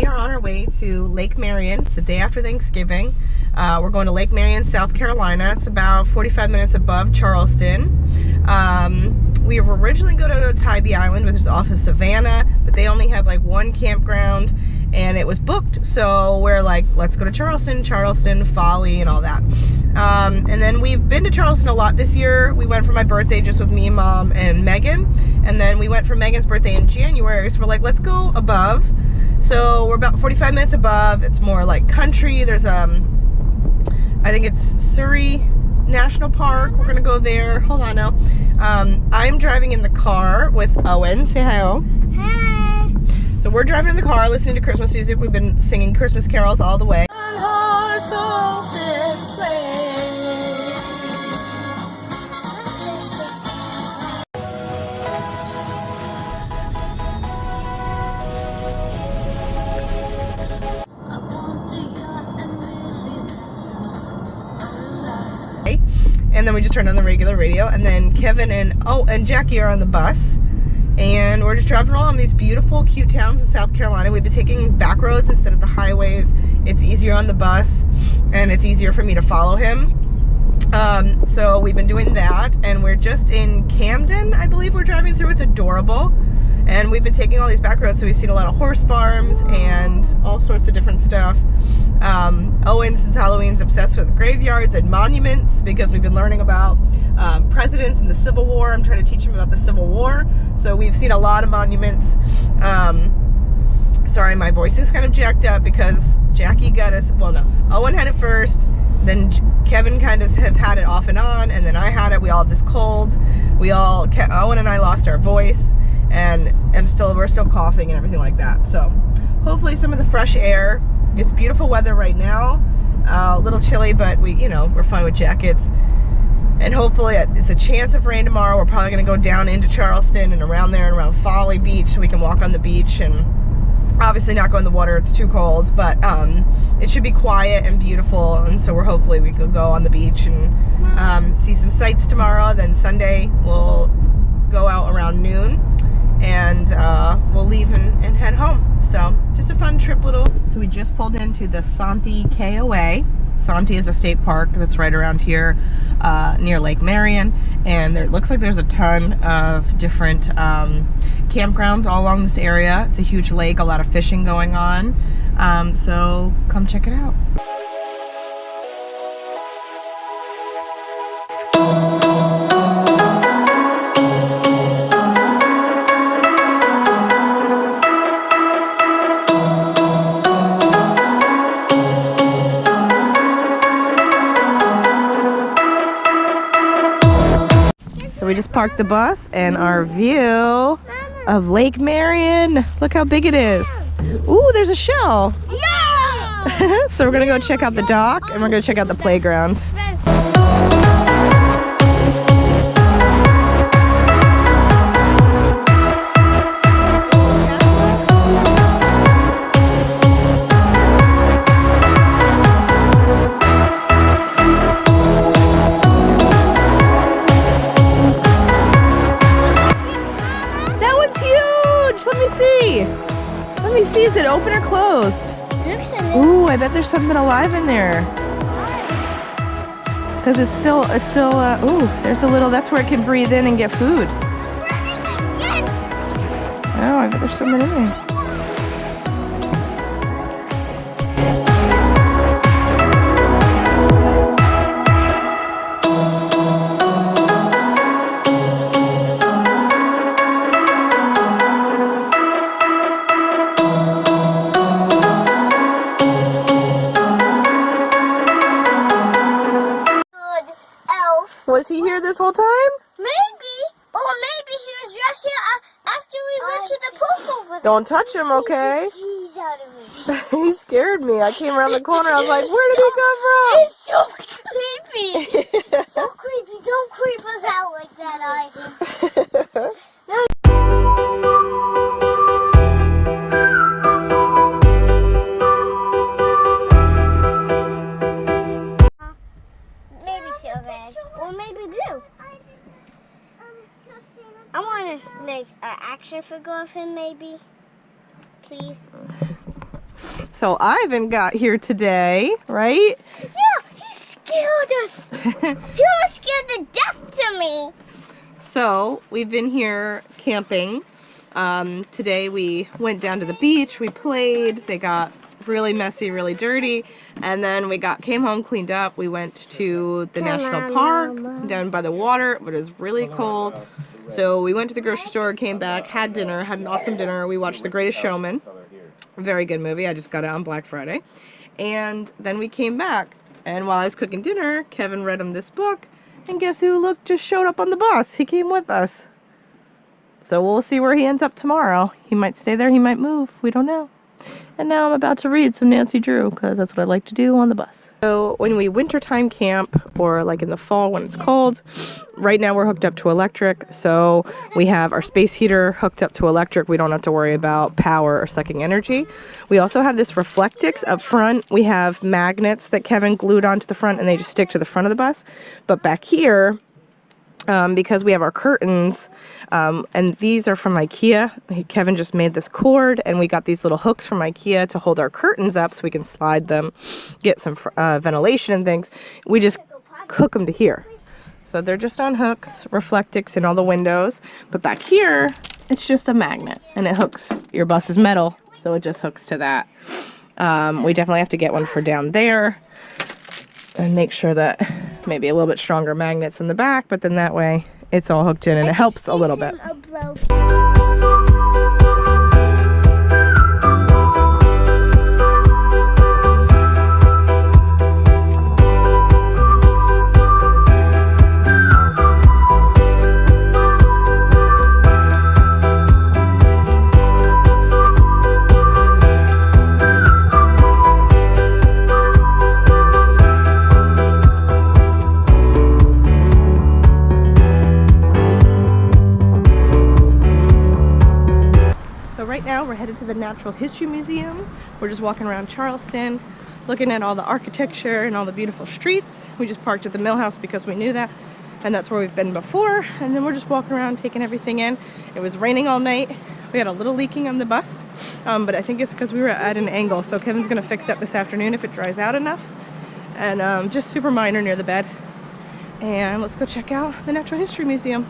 we are on our way to Lake Marion. It's the day after Thanksgiving. We're going to Lake Marion, South Carolina. It's about 45 minutes above Charleston. We were originally going to go to Tybee Island, which is off of Savannah, but they only had like one campground and it was booked. So we're like, let's go to Charleston, Folly, and all that. And then we've been to Charleston a lot this year. We went for my birthday just with me, Mom, and Megan. And then we went for Megan's birthday in January. So we're like, let's go above. So we're about 45 minutes above. It's more like country. There's, I think it's Surrey National Park. We're gonna go there. Hold on now. I'm driving in the car with Owen. Say hi, Owen. Hey. So we're driving in the car listening to Christmas music. We've been singing Christmas carols all the way. And then we just turned on the regular radio, and then Kevin and Jackie are on the bus, and we're just driving along these beautiful, cute towns in South Carolina. We've been taking back roads instead of the highways. It's easier on the bus, and it's easier for me to follow him. So we've been doing that, and we're just in Camden, I believe we're driving through. It's adorable, and we've been taking all these back roads, so we've seen a lot of horse farms and all sorts of different stuff. Owen, since Halloween's obsessed with graveyards and monuments because we've been learning about presidents and the Civil War. I'm trying to teach him about the Civil War. So we've seen a lot of monuments. Sorry, my voice is kind of jacked up because Jackie got us, well no, Owen had it first, then Kevin kind of have had it off and on, and then I had it. We all have this cold. Owen and I lost our voice, and we're still coughing and everything like that. So hopefully some of the fresh air. It's beautiful weather right now, a little chilly, but we're fine with jackets. And hopefully it's a chance of rain tomorrow. We're probably gonna go down into Charleston and around there and around Folly Beach so we can walk on the beach, and obviously not go in the water, it's too cold, but it should be quiet and beautiful, and so hopefully we could go on the beach and see some sights tomorrow. Then Sunday we'll go out around noon, and we'll leave and head home. So just a fun trip little. So we just pulled into the Santee KOA. Santee is a state park that's right around here near Lake Marion, and it looks like there's a ton of different campgrounds all along this area. It's a huge lake, a lot of fishing going on, so come check it out. So we just parked the bus, and our view of Lake Marion. Look how big it is. Ooh, there's a shell. Yeah! So we're gonna go check out the dock, and we're gonna check out the playground. Let me see, is it open or closed? Ooh, I bet there's something alive in there. Because it's still, ooh, there's a little, that's where it can breathe in and get food. Oh, I bet there's something in there. Was he here this whole time? Maybe. Or maybe he was just here after we went to the pool over there. Don't touch him, okay? He's out of me. He scared me. I came around the corner. I was like, where did he come from? It's so creepy. So creepy. Don't creep us out like that, Ivan. Maybe so red. Or maybe blue. I want to make an action figure of him, maybe. Please. So Ivan got here today, right? Yeah, he scared us. He was scared to death to me. So we've been here camping. Today we went down to the beach, we played, they got really messy, really dirty, and then we came home, cleaned up. We went to the national park down by the water, but it was really cold. So we went to the grocery store, came back, had dinner, had an awesome dinner. We watched The Greatest Showman. Very good movie. I just got it on Black Friday. And then we came back, and while I was cooking dinner, Kevin read him this book, and guess who just showed up on the bus? He came with us. So we'll see where he ends up tomorrow. He might stay there, he might move, we don't know. And now I'm about to read some Nancy Drew, because that's what I like to do on the bus. So when we wintertime camp, or like in the fall when it's cold, right now we're hooked up to electric, so we have our space heater hooked up to electric. We don't have to worry about power or sucking energy. We also have this Reflectix up front. We have magnets that Kevin glued onto the front, and they just stick to the front of the bus. But back here, because we have our curtains, and these are from IKEA. Kevin just made this cord, and we got these little hooks from IKEA to hold our curtains up so we can slide them, get some ventilation and things. We just hook them to here. So they're just on hooks, Reflectix in all the windows. But back here, it's just a magnet, and it hooks. Your bus is metal, so it just hooks to that. We definitely have to get one for down there, and make sure that maybe a little bit stronger magnets in the back, but then that way it's all hooked in and it helps a little bit. We're headed to the Natural History Museum. We're just walking around Charleston, looking at all the architecture and all the beautiful streets. We just parked at the mill house because we knew that, and that's where we've been before. And then we're just walking around, taking everything in. It was raining all night. We had a little leaking on the bus, but I think it's because we were at an angle. So Kevin's gonna fix that this afternoon if it dries out enough. And just super minor near the bed. And let's go check out the Natural History Museum.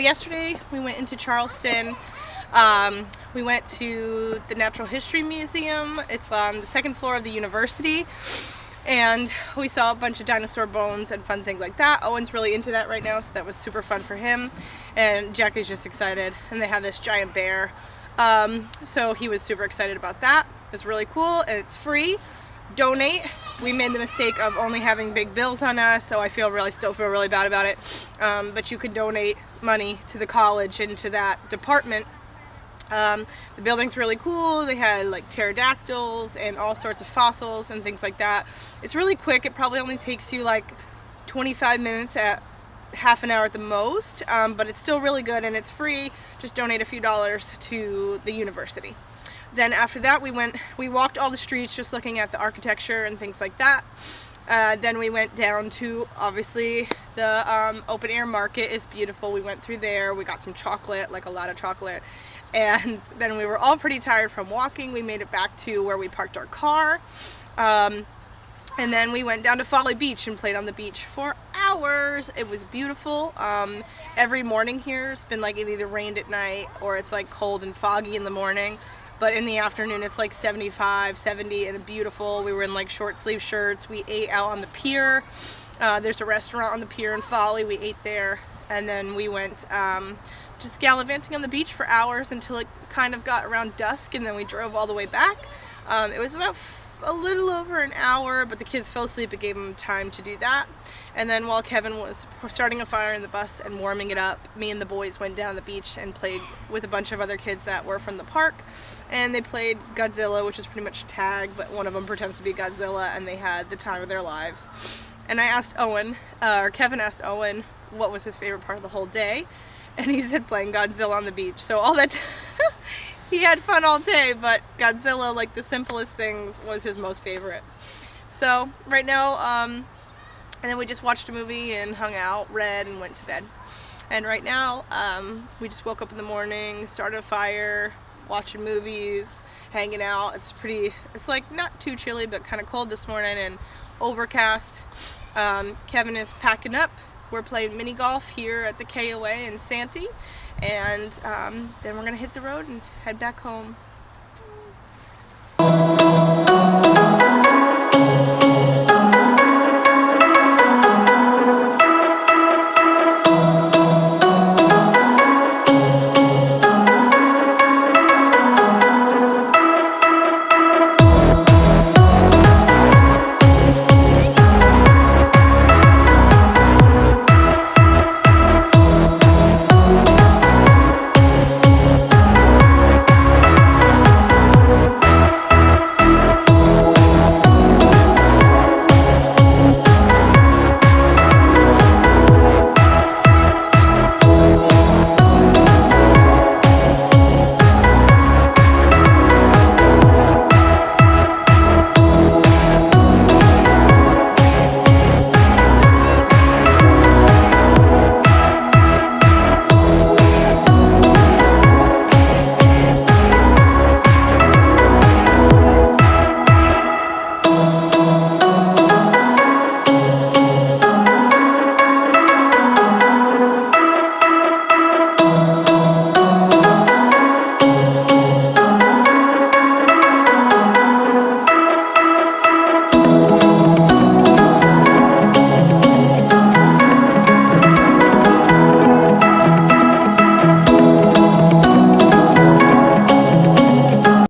yesterday we went into Charleston. We went to the Natural History Museum. It's on the second floor of the university. And we saw a bunch of dinosaur bones and fun things like that. Owen's really into that right now, so that was super fun for him. And Jackie's just excited. And they have this giant bear. So he was super excited about that. It was really cool, and it's free. Donate. We made the mistake of only having big bills on us, so I still feel really bad about it. But you can donate money to the college and to that department. The building's really cool. They had like pterodactyls and all sorts of fossils and things like that. It's really quick. It probably only takes you like 25 minutes at half an hour at the most, but it's still really good and it's free. Just donate a few dollars to the university. Then after that we walked all the streets just looking at the architecture and things like that. Then we went down to, obviously, the open air market is beautiful. We went through there. We got some chocolate, like a lot of chocolate. And then we were all pretty tired from walking. We made it back to where we parked our car. And then we went down to Folly Beach and played on the beach for hours. It was beautiful. Every morning here it's been like it either rained at night or it's like cold and foggy in the morning. But in the afternoon it's like 75, 70 and beautiful. We were in like short sleeve shirts. We ate out on the pier. There's a restaurant on the pier in Folly. We ate there. And then we went just gallivanting on the beach for hours until it kind of got around dusk, and then we drove all the way back. It was about a little over an hour, but the kids fell asleep. It gave them time to do that. And then while Kevin was starting a fire in the bus and warming it up, me and the boys went down the beach and played with a bunch of other kids that were from the park. And they played Godzilla, which is pretty much tag, but one of them pretends to be Godzilla, and they had the time of their lives. And I asked Kevin asked Owen what was his favorite part of the whole day, and he said playing Godzilla on the beach. So all that he had fun all day, but Godzilla, like the simplest things, was his most favorite. So right now, and then we just watched a movie and hung out, read, and went to bed. And right now, we just woke up in the morning, started a fire, watching movies, hanging out. It's like not too chilly, but kind of cold this morning and overcast. Kevin is packing up. We're playing mini golf here at the KOA in Santee, and then we're going to hit the road and head back home.